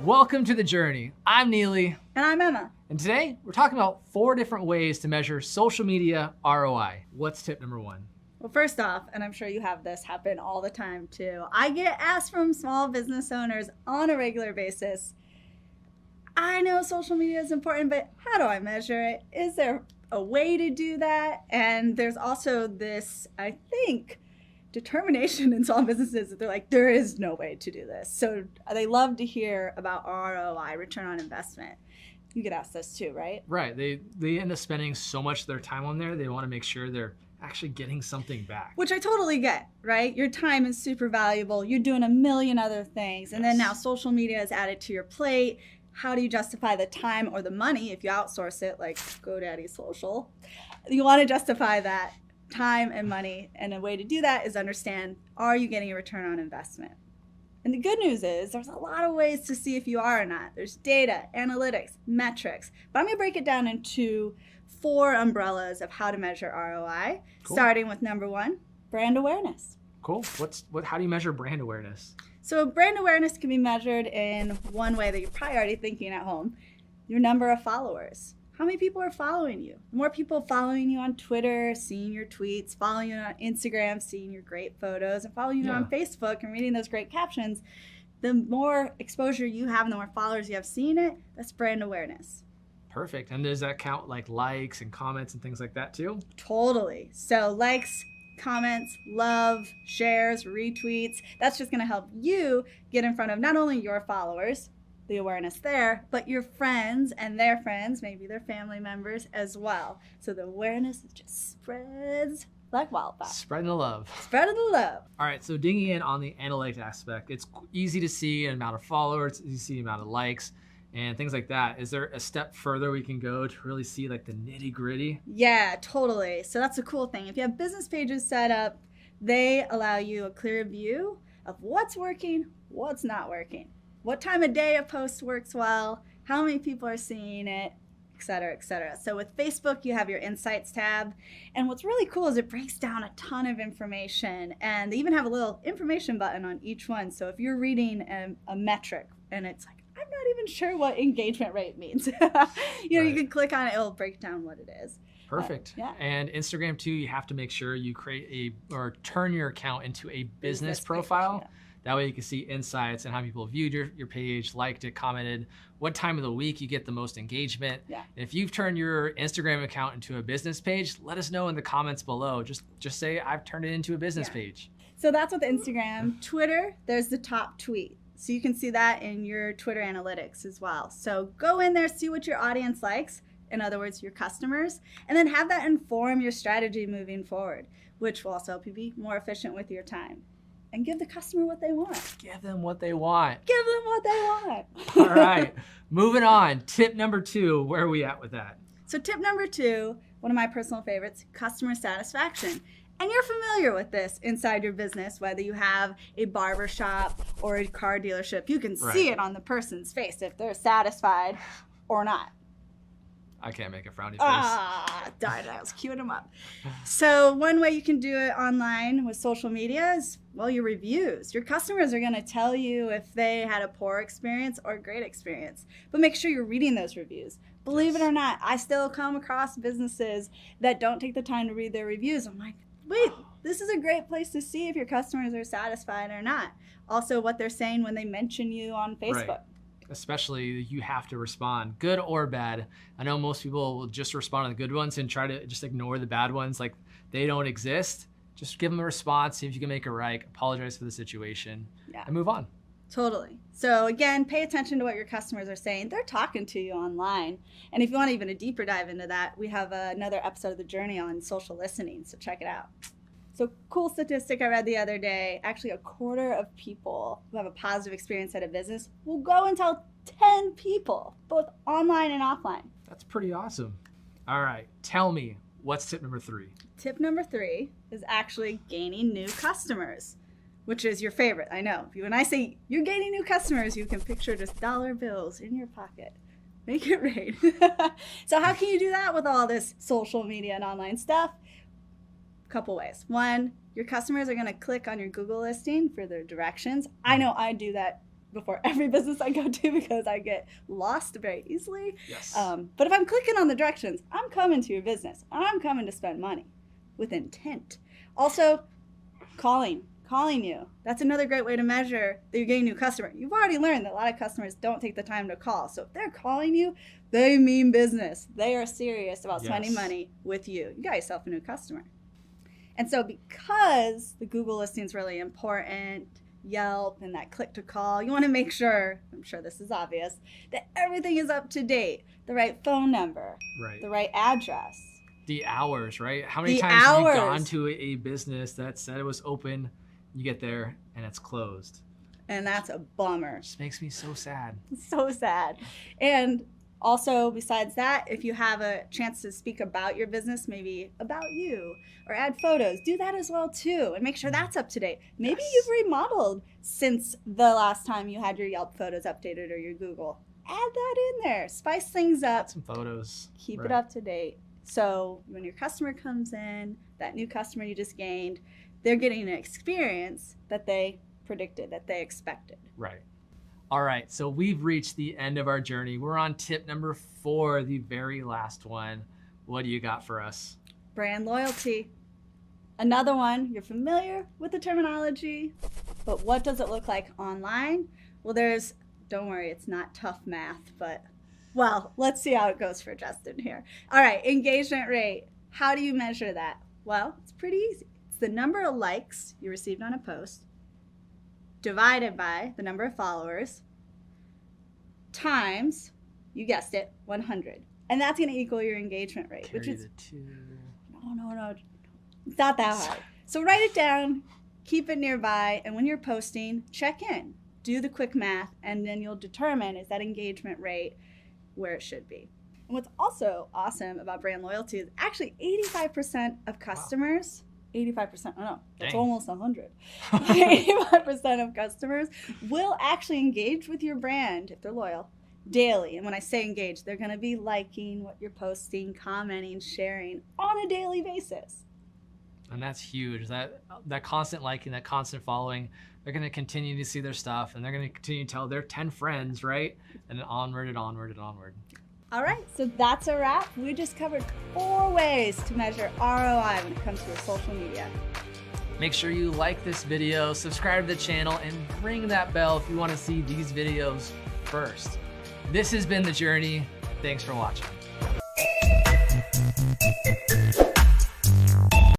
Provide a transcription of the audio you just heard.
Welcome to The Journey. I'm Neely. And I'm Emma. And today we're talking about 4 different ways to measure social media ROI. What's tip number 1? Well, first off, and I'm sure you have this happen all the time too, I get asked from small business owners on a regular basis, I know social media is important, but how do I measure it? Is there a way to do that? And there's also this, I think, determination in small businesses that they're like, there is no way to do this. So they love to hear about ROI, return on investment. You get asked this too, right? Right. They end up spending so much of their time on there, they want to make sure they're actually getting something back. Which I totally get, right? Your time is super valuable. You're doing a million other things. And then now social media is added to your plate. How do you justify the time or the money if you outsource it, like GoDaddy Social? You want to justify that time and money. And a way to do that is understand, are you getting a return on investment? And the good news is there's a lot of ways to see if you are or not. There's data, analytics, metrics. But I'm going to break it down into 4 umbrellas of how to measure ROI, starting with number 1, brand awareness. Cool. How do you measure brand awareness? So brand awareness can be measured in one way that you're probably already thinking at home, your number of followers. How many people are following you? The more people following you on Twitter, seeing your tweets, following you on Instagram, seeing your great photos, and following you on Facebook and reading those great captions, the more exposure you have and the more followers you have seeing it, that's brand awareness. Perfect. And does that count like likes and comments and things like that too? Totally. So likes, comments, love, shares, retweets, that's just going to help you get in front of not only your followers, the awareness there, but your friends and their friends, maybe their family members as well. So the awareness just spreads like wildfire. Spreading the love. Spreading the love. All right, so digging in on the analytics aspect, it's easy to see an amount of followers, you see the amount of likes and things like that. Is there a step further we can go to really see like the nitty gritty? Yeah, totally. So that's a cool thing. If you have business pages set up, they allow you a clear view of what's working, what's not working. What time of day a post works well, how many people are seeing it, et cetera, et cetera. So with Facebook, you have your Insights tab. And what's really cool is it breaks down a ton of information. And they even have a little information button on each one. So if you're reading a metric and it's like, I'm not even sure what engagement rate means. You can click on it, it'll break down what it is. Perfect. And Instagram too, you have to make sure you create or turn your account into a business profile. Page, That way you can see insights and how people viewed your page, liked it, commented, what time of the week you get the most engagement. Yeah. And if you've turned your Instagram account into a business page, let us know in the comments below. Just say, I've turned it into a business page. So that's with Instagram. Twitter, there's the top tweet. So you can see that in your Twitter analytics as well. So go in there, see what your audience likes, in other words, your customers, and then have that inform your strategy moving forward, which will also help you be more efficient with your time. And give the customer what they want. Give them what they want. Give them what they want. All right, moving on. Tip number 2, where are we at with that? So tip number 2, one of my personal favorites, customer satisfaction. And you're familiar with this inside your business, whether you have a barber shop or a car dealership. You can see it on the person's face if they're satisfied or not. I can't make a frowny face. Darn it, I was queuing them up. So one way you can do it online with social media is, well, your reviews. Your customers are going to tell you if they had a poor experience or a great experience. But make sure you're reading those reviews. Believe it or not, I still come across businesses that don't take the time to read their reviews. I'm like, wait, this is a great place to see if your customers are satisfied or not. Also, what they're saying when they mention you on Facebook. Right. Especially you have to respond, good or bad. I know most people will just respond to the good ones and try to just ignore the bad ones like they don't exist. Just give them a response, see if you can make it right, apologize for the situation, and move on. Totally. So again, pay attention to what your customers are saying. They're talking to you online. And if you want even a deeper dive into that, we have another episode of The Journey on social listening, so check it out. So cool statistic I read the other day, actually a quarter of people who have a positive experience at a business will go and tell 10 people, both online and offline. That's pretty awesome. All right, tell me, what's tip number 3? Tip number 3 is actually gaining new customers, which is your favorite, I know. When I say you're gaining new customers, you can picture just dollar bills in your pocket. Make it rain. So how can you do that with all this social media and online stuff? Couple ways. One, your customers are going to click on your Google listing for their directions. I know I do that before every business I go to because I get lost very easily. Yes. But if I'm clicking on the directions, I'm coming to your business. I'm coming to spend money with intent. Also, calling you. That's another great way to measure that you're getting a new customer. You've already learned that a lot of customers don't take the time to call. So if they're calling you, they mean business. They are serious about spending money with you. You got yourself a new customer. And so because the Google listing is really important, Yelp and that click to call, you want to make sure, I'm sure this is obvious, that everything is up to date. The right phone number, Right. the right address. The hours, right? How many The times have you hours. gone to a business that said it was open, you get there and it's closed? And that's a bummer. It just makes me so sad. So sad. And also, besides that, if you have a chance to speak about your business, maybe about you, or add photos, do that as well too, and make sure that's up to date. Maybe Yes. you've remodeled since the last time you had your Yelp photos updated or your Google. Add that in there. Spice things up. Add some photos. Keep Right. it up to date. So when your customer comes in, that new customer you just gained, they're getting an experience that they predicted, that they expected. Right. All right, so we've reached the end of our journey. We're on tip number 4, the very last one. What do you got for us? Brand loyalty. Another one, you're familiar with the terminology, but what does it look like online? Well, don't worry, it's not tough math, but well, let's see how it goes for Justin here. All right, engagement rate. How do you measure that? Well, it's pretty easy. It's the number of likes you received on a post divided by the number of followers times, you guessed it, 100. And that's going to equal your engagement rate, which Carry is the 2. no. It's not that hard. So write it down, keep it nearby, and when you're posting, check in. Do the quick math, and then you'll determine is that engagement rate where it should be. And what's also awesome about brand loyalty is actually 85% of customers, 85%, oh no, that's Dang. almost 100. 85% of customers will actually engage with your brand if they're loyal daily. And when I say engage, they're going to be liking what you're posting, commenting, sharing on a daily basis. And that's huge. That constant liking, that constant following, they're going to continue to see their stuff, and they're going to continue to tell their 10 friends, right? And then onward and onward and onward. All right, so that's a wrap. We just covered 4 ways to measure ROI when it comes to your social media. Make sure you like this video, subscribe to the channel, and ring that bell if you want to see these videos first. This has been The Journey. Thanks for watching.